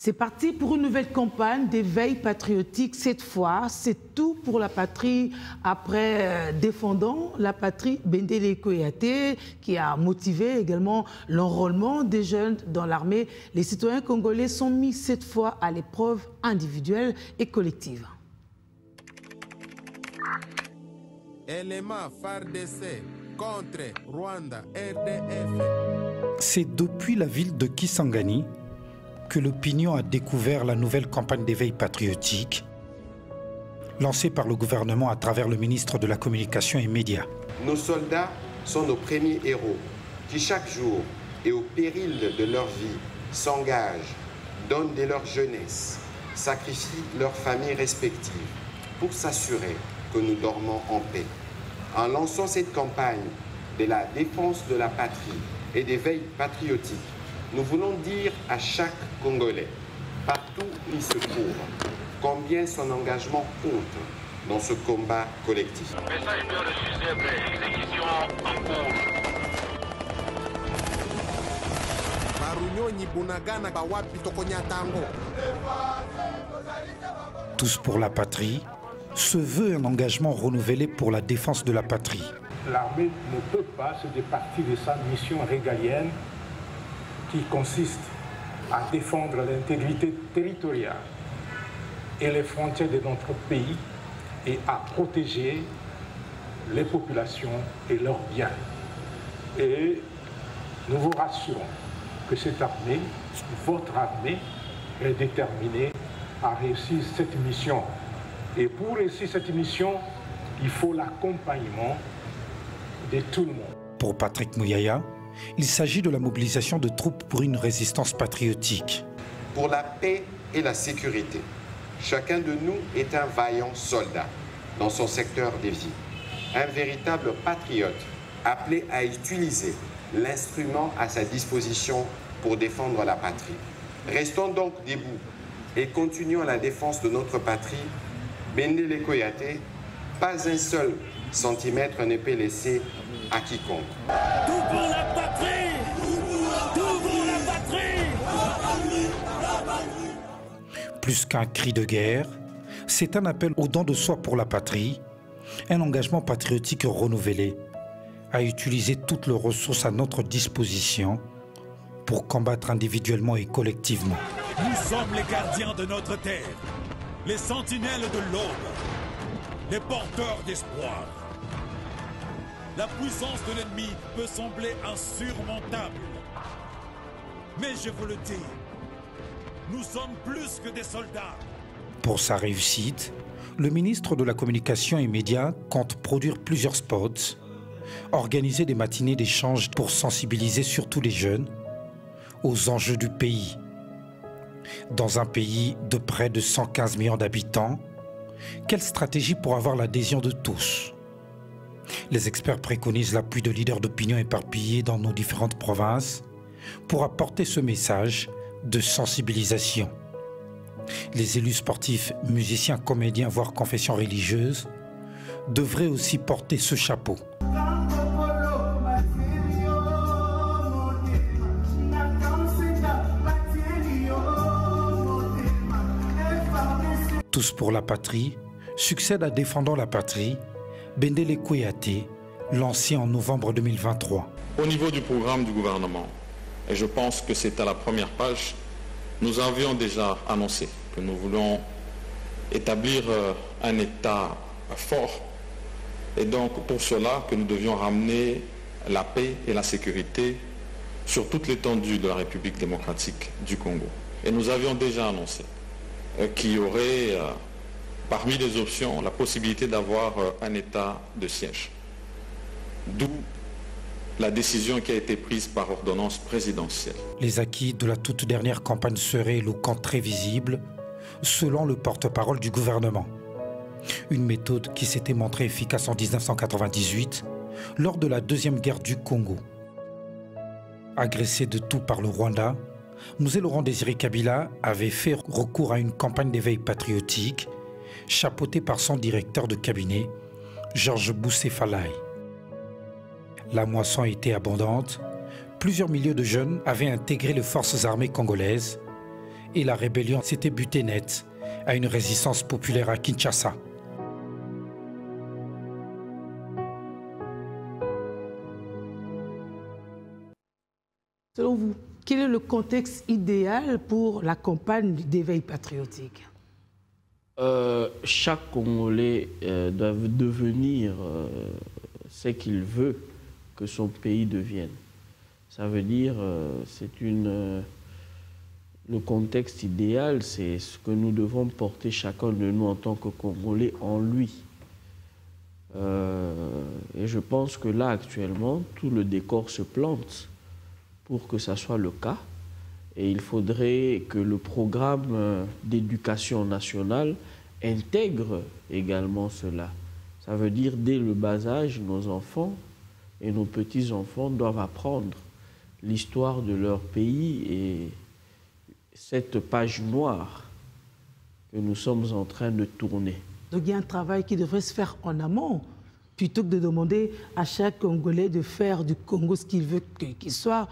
C'est parti pour une nouvelle campagne d'éveil patriotique. Cette fois, c'est tout pour la patrie. Après défendant la patrie, Bendele Koyate, qui a motivé également l'enrôlement des jeunes dans l'armée, les citoyens congolais sont mis cette fois à l'épreuve individuelle et collective. Élément FARDC contre Rwanda, RDF. C'est depuis la ville de Kisangani que l'opinion a découvert la nouvelle campagne d'éveil patriotique lancée par le gouvernement à travers le ministre de la Communication et Médias. Nos soldats sont nos premiers héros qui chaque jour et au péril de leur vie s'engagent, donnent de leur jeunesse, sacrifient leurs familles respectives pour s'assurer que nous dormons en paix. En lançant cette campagne de la défense de la patrie et d'éveil patriotique, nous voulons dire à chaque Congolais, partout où il se trouve, combien son engagement compte dans ce combat collectif. Message bien reçu, c'est vrai. Exécution en cours. Tous pour la patrie se veut un engagement renouvelé pour la défense de la patrie. L'armée ne peut pas se départir de sa mission régalienne qui consiste à défendre l'intégrité territoriale et les frontières de notre pays et à protéger les populations et leurs biens. Et nous vous rassurons que cette armée, votre armée, est déterminée à réussir cette mission. Et pour réussir cette mission, il faut l'accompagnement de tout le monde. Pour Patrick Mouyaya, il s'agit de la mobilisation de troupes pour une résistance patriotique. Pour la paix et la sécurité, chacun de nous est un vaillant soldat dans son secteur de vie, un véritable patriote appelé à utiliser l'instrument à sa disposition pour défendre la patrie. Restons donc debout et continuons la défense de notre patrie. Bendele Koyate, pas un seul centimètre ne peut laisser à quiconque. Tout pour la patrie! Tout pour la patrie! Plus qu'un cri de guerre, c'est un appel au don de soi pour la patrie, un engagement patriotique renouvelé, à utiliser toutes les ressources à notre disposition pour combattre individuellement et collectivement. Nous sommes les gardiens de notre terre, les sentinelles de l'aube, les porteurs d'espoir. La puissance de l'ennemi peut sembler insurmontable. Mais je vous le dis, nous sommes plus que des soldats. Pour sa réussite, le ministre de la Communication et Médias compte produire plusieurs spots, organiser des matinées d'échange pour sensibiliser surtout les jeunes aux enjeux du pays. Dans un pays de près de 115 millions d'habitants, quelle stratégie pour avoir l'adhésion de tous? Les experts préconisent l'appui de leaders d'opinion éparpillés dans nos différentes provinces pour apporter ce message de sensibilisation. Les élus sportifs, musiciens, comédiens, voire confessions religieuses devraient aussi porter ce chapeau. Tous pour la patrie succède à Défendant la patrie, Bendele Koyate, lancé en novembre 2023. Au niveau du programme du gouvernement, et je pense que c'est à la première page, nous avions déjà annoncé que nous voulons établir un État fort et donc pour cela que nous devions ramener la paix et la sécurité sur toute l'étendue de la République démocratique du Congo. Et nous avions déjà annoncé qu'il y aurait parmi les options la possibilité d'avoir un état de siège. D'où la décision qui a été prise par ordonnance présidentielle. Les acquis de la toute dernière campagne seraient éloquents, très visibles, selon le porte-parole du gouvernement. Une méthode qui s'était montrée efficace en 1998, lors de la Deuxième Guerre du Congo. Agressé de tout par le Rwanda, Mzee Laurent-Désiré Kabila avait fait recours à une campagne d'éveil patriotique, chapeautée par son directeur de cabinet, Georges Boussé-Falaï. La moisson était abondante, plusieurs milliers de jeunes avaient intégré les forces armées congolaises et la rébellion s'était butée net à une résistance populaire à Kinshasa. Selon vous, quel est le contexte idéal pour la campagne d'éveil patriotique? Chaque Congolais doit devenir ce qu'il veut que son pays devienne. Ça veut dire, le contexte idéal, c'est ce que nous devons porter chacun de nous en tant que Congolais en lui. Et je pense que là, actuellement, tout le décor se plante pour que ça soit le cas. Et il faudrait que le programme d'éducation nationale intègre également cela. Ça veut dire, dès le bas âge, nos enfants et nos petits-enfants doivent apprendre l'histoire de leur pays et cette page noire que nous sommes en train de tourner. Donc il y a un travail qui devrait se faire en amont, plutôt que de demander à chaque Congolais de faire du Congo ce qu'il veut qu'il soit.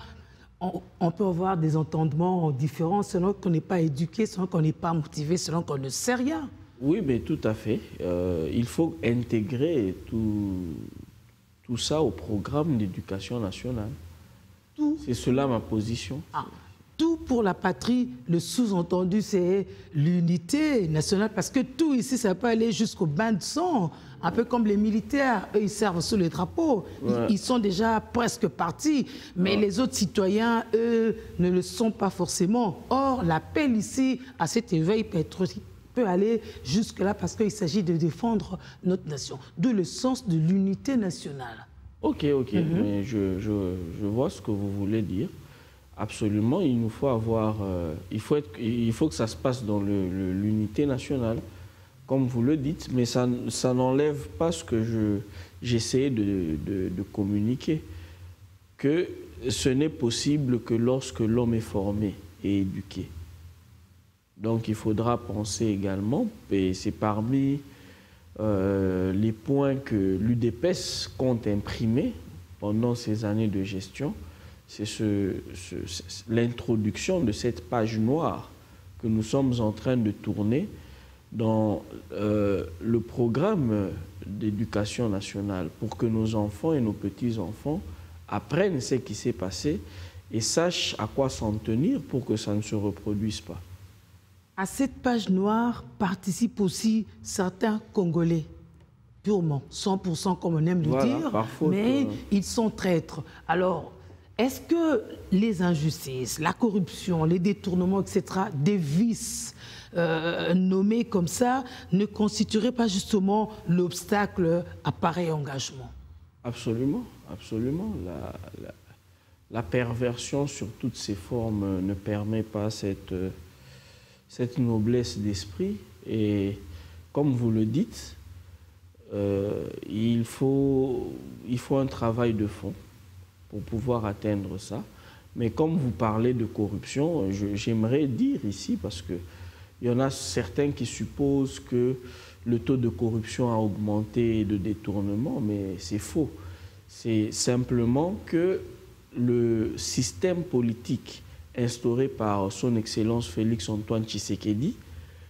On peut avoir des entendements différents selon qu'on n'est pas éduqué, selon qu'on n'est pas motivé, selon qu'on ne sait rien. Oui, mais tout à fait. Il faut intégrer tout ça au programme d'éducation nationale. C'est cela ma position. Tout pour la patrie, le sous-entendu, c'est l'unité nationale, parce que tout ici, ça peut aller jusqu'au bain de sang, un peu comme les militaires, eux, ils servent sous les drapeaux, ils sont déjà presque partis, mais les autres citoyens, eux, ne le sont pas forcément. Or, l'appel ici à cet éveil patriotique peut aller jusque-là, parce qu'il s'agit de défendre notre nation, d'où le sens de l'unité nationale. Ok, mais je vois ce que vous voulez dire. Absolument, il nous faut avoir, il faut que ça se passe dans l'unité nationale, comme vous le dites, mais ça n'enlève pas ce que j'essayais de communiquer, que ce n'est possible que lorsque l'homme est formé et éduqué. Donc il faudra penser également, et c'est parmi les points que l'UDPS compte imprimer pendant ces années de gestion, c'est l'introduction de cette page noire que nous sommes en train de tourner dans le programme d'éducation nationale pour que nos enfants et nos petits-enfants apprennent ce qui s'est passé et sachent à quoi s'en tenir pour que ça ne se reproduise pas. À cette page noire participent aussi certains Congolais, purement, 100% comme on aime le dire, mais ils sont traîtres. Alors, est-ce que les injustices, la corruption, les détournements, etc., des vices nommés comme ça, ne constitueraient pas justement l'obstacle à pareil engagement? Absolument, absolument. La perversion sur toutes ses formes ne permet pas cette noblesse d'esprit. Et comme vous le dites, il faut un travail de fond pour pouvoir atteindre ça. Mais comme vous parlez de corruption, j'aimerais dire ici, parce qu'il y en a certains qui supposent que le taux de corruption a augmenté et de détournement, mais c'est faux. C'est simplement que le système politique instauré par son Excellence Félix-Antoine Tshisekedi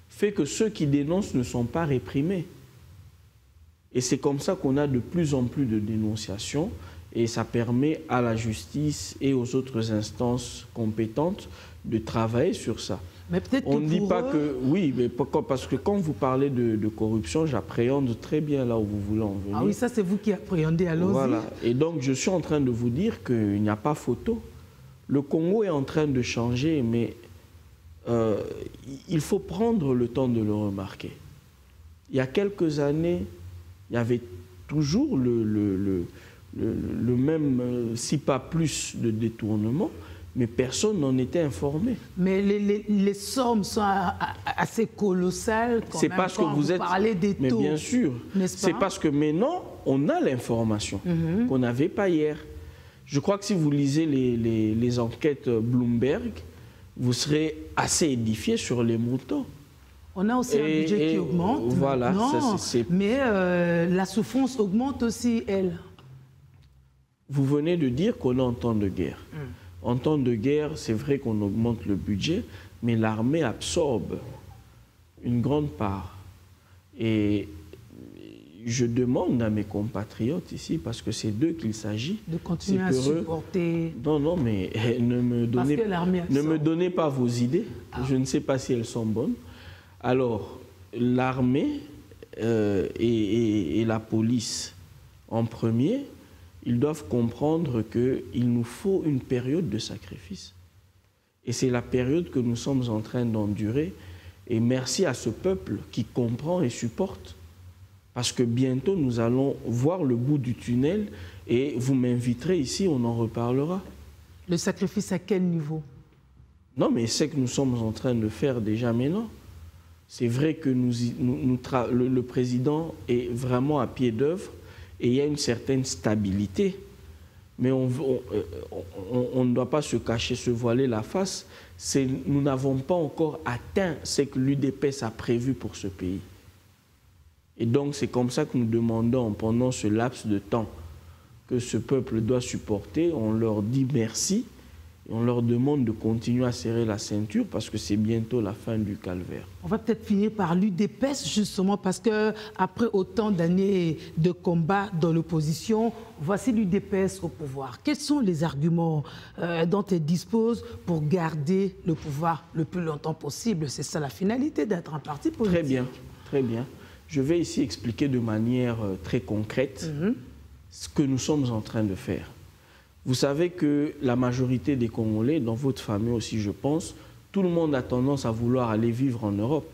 fait que ceux qui dénoncent ne sont pas réprimés. Et c'est comme ça qu'on a de plus en plus de dénonciations. Et ça permet à la justice et aux autres instances compétentes de travailler sur ça. Mais peut-être on ne dit pas que... Oui, mais parce que quand vous parlez de corruption, j'appréhende très bien là où vous voulez en venir. Ah oui, ça c'est vous qui appréhendez, allons-y. Voilà. Et donc je suis en train de vous dire qu'il n'y a pas photo. Le Congo est en train de changer, mais il faut prendre le temps de le remarquer. Il y a quelques années, il y avait toujours le même, si pas plus, de détournement, mais personne n'en était informé. Mais les sommes sont assez colossales quand même parce que vous parlez des taux. Mais bien sûr, c'est parce que maintenant, on a l'information qu'on n'avait pas hier. Je crois que si vous lisez les enquêtes Bloomberg, vous serez assez édifié sur les montants. On a aussi un budget qui augmente, voilà, mais la souffrance augmente aussi, elle. Vous venez de dire qu'on est en temps de guerre. En temps de guerre, c'est vrai qu'on augmente le budget, mais l'armée absorbe une grande part. Et je demande à mes compatriotes ici, parce que c'est d'eux qu'il s'agit. De continuer à supporter. Non, non, mais ne me donnez pas vos idées. Ah. Je ne sais pas si elles sont bonnes. Alors, l'armée et la police, en premier, ils doivent comprendre qu'il nous faut une période de sacrifice. Et c'est la période que nous sommes en train d'endurer. Et merci à ce peuple qui comprend et supporte. Parce que bientôt, nous allons voir le bout du tunnel et vous m'inviterez ici, on en reparlera. Le sacrifice à quel niveau? Non, mais c'est que nous sommes en train de faire déjà maintenant. C'est vrai que le président est vraiment à pied d'œuvre et il y a une certaine stabilité. Mais on ne doit pas se cacher, se voiler la face. Nous n'avons pas encore atteint ce que l'UDPS a prévu pour ce pays. Et donc, c'est comme ça que nous demandons, pendant ce laps de temps que ce peuple doit supporter, on leur dit merci et on leur demande de continuer à serrer la ceinture parce que c'est bientôt la fin du calvaire. On va peut-être finir par l'UDPS, justement, parce qu'après autant d'années de combat dans l'opposition, voici l'UDPS au pouvoir. Quels sont les arguments dont elle dispose pour garder le pouvoir le plus longtemps possible? C'est ça la finalité d'être un parti politique. Très bien, très bien. Je vais ici expliquer de manière très concrète ce que nous sommes en train de faire. Vous savez que la majorité des Congolais, dans votre famille aussi je pense, tout le monde a tendance à vouloir aller vivre en Europe.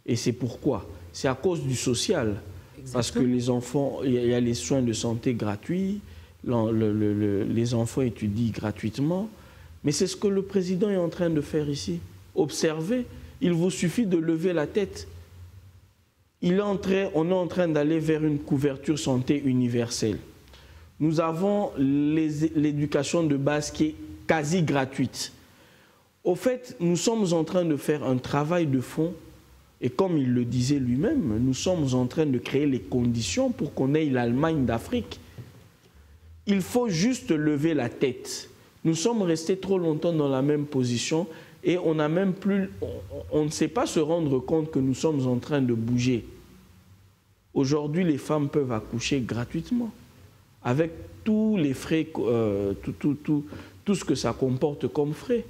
Et c'est pourquoi? C'est à cause du social. Exactement. Parce que les enfants, il y a les soins de santé gratuits, les enfants étudient gratuitement. Mais c'est ce que le président est en train de faire ici. Observez, il vous suffit de lever la tête. On est en train d'aller vers une couverture santé universelle. Nous avons l'éducation de base qui est quasi gratuite. Au fait, nous sommes en train de faire un travail de fond et comme il le disait lui-même, nous sommes en train de créer les conditions pour qu'on ait l'Allemagne d'Afrique. Il faut juste lever la tête. Nous sommes restés trop longtemps dans la même position et on ne sait pas se rendre compte que nous sommes en train de bouger. Aujourd'hui, les femmes peuvent accoucher gratuitement, avec tous les frais, tout ce que ça comporte comme frais,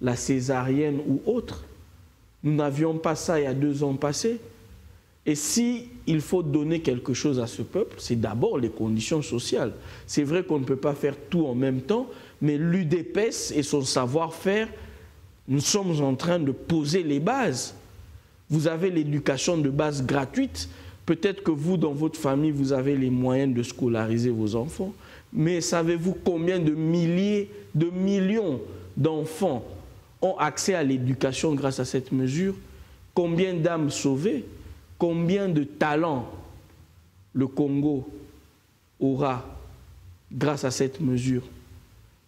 la césarienne ou autre. Nous n'avions pas ça il y a 2 ans passés. Et si il faut donner quelque chose à ce peuple, c'est d'abord les conditions sociales. C'est vrai qu'on ne peut pas faire tout en même temps, mais l'UDPS et son savoir-faire, nous sommes en train de poser les bases. Vous avez l'éducation de base gratuite. Peut-être que vous, dans votre famille, vous avez les moyens de scolariser vos enfants. Mais savez-vous combien de milliers, de millions d'enfants ont accès à l'éducation grâce à cette mesure? Combien d'âmes sauvées? Combien de talents le Congo aura grâce à cette mesure?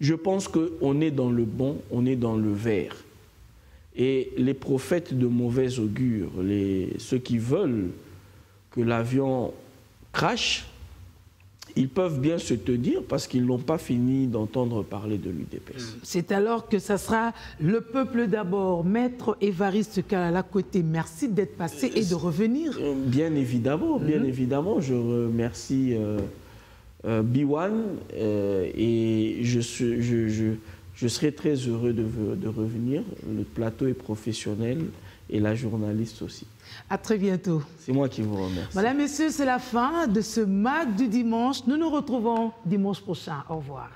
Je pense qu'on est dans le bon, on est dans le vert. Et les prophètes de mauvais augure, ceux qui veulent que l'avion crache, ils peuvent bien se tenir parce qu'ils n'ont pas fini d'entendre parler de l'UDPS. C'est alors que ça sera le peuple d'abord. Maître Évariste Kalala Côté, merci d'être passé et de revenir. Bien évidemment, bien évidemment. Je remercie Biwan et je serai très heureux de revenir. Le plateau est professionnel et la journaliste aussi. À très bientôt. C'est moi qui vous remercie. Voilà, messieurs, c'est la fin de ce MAC du dimanche. Nous nous retrouvons dimanche prochain. Au revoir.